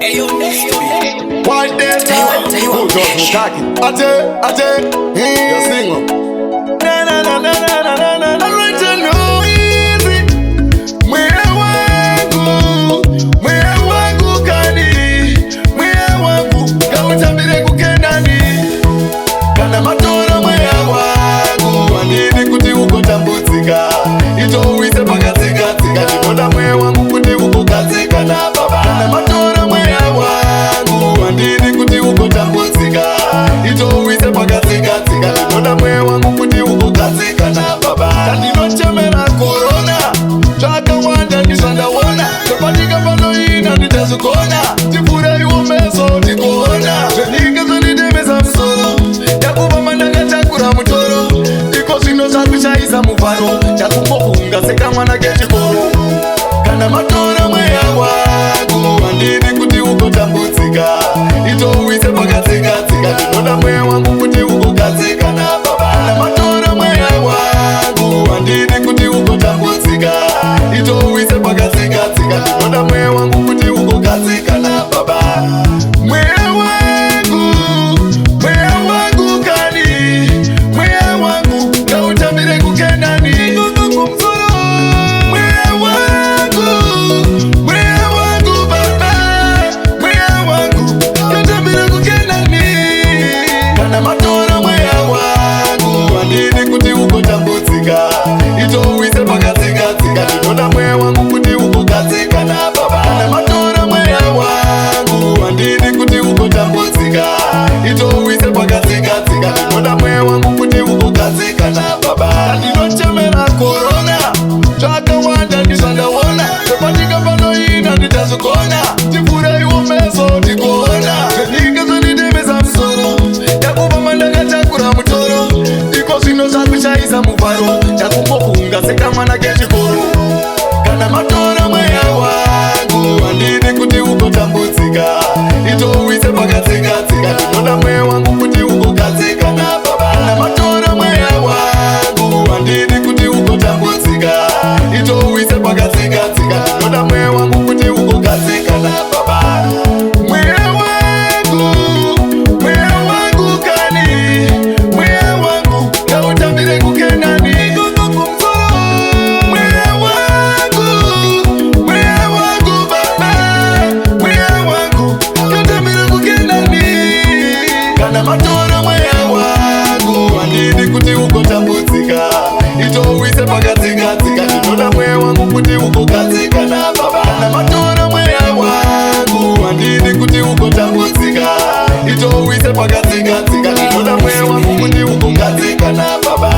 White data, who just talking? Ate, you sing up. Na na na na na na na na. I'm right to know easy. Mwea wangu kani, mwea wangu kautabire kukendani. Kana matora mwea wangu, wanini kuti uko tambutika. Ito uwise pakatika tika, nikoda mwea wangu kuti uko katika na baba. Kana matora mwea wangu, wanini kuti uko tambutika. Ito uwise pakatika tika, nikoda mwea wangu kuti uko katika na baba. Kanino chemena corona, chaka wanda nisanda wana. Kapatika pano ina nitazukona, tifura yu meso tikona. Jenika zonidemeza msoro, yakuba mananga chakura mutoro. Tiko sino zakusha isa mufaro, yakumofunga seka mwana kechikoro. Kana matora mwea wangu, wandini kuti uko tambutika. Ito uwise pakatika tika, nikoda mwea wangu kuti uko katika na baba. Kana matora mwea wangu, wandini kuti uko tambutika. Ito uwise pakatika tika, nikoda mwea wangu kuti uko katika na baba. Mwea wangu kani, mwea wangu kautabire kukendani. Mwea wangu baba, mwea wangu kautabire kukendani. Kana matora mwea wangu, wandini kuti uko tambutika. Ito uwise pakatika tika, nikoda mwea wangu kuti uko katika na baba. Kana matora mwea wangu, wandini kuti uko tambutika. Ito uwise pakatika tika, nikoda mwea wangu kuti uko katika na baba. Kanino chemena corona, chaka wanda nisanda wana. Kapatika pano ina nitazukona, tifura yu meso tikona. Jenika zonidemeza msoro, yakuba mandanga chakura mutoro. Tiko sino zakusha isa mufaro, yakumofunga seka mwana kechikoro. Kana matora mwea wangu, wandini kuti uko tambutika. Ito uwise pakatika tika, nikoda mwea wangu kuti uko katika na baba. Kana matora mwea wangu, wandini kuti uko tambutika. Ito uwise pakatika tika, nikoda mwea wangu kuti uko katika na baba. Mwea wangu kani, mwea wangu kautabire kukendani. Mwea wangu baba, mwea wangu kautabire kukendani. Kana matora mwea wangu, wandini kuti uko tambutika. Ito uwise pakatika tika, nikoda mwea wangu kuti uko katika na baba. Kana matora mwea wangu, wandini kuti uko tambutika. Ito uwise pakatika tika, nikoda mwea wangu kuti uko katika na baba.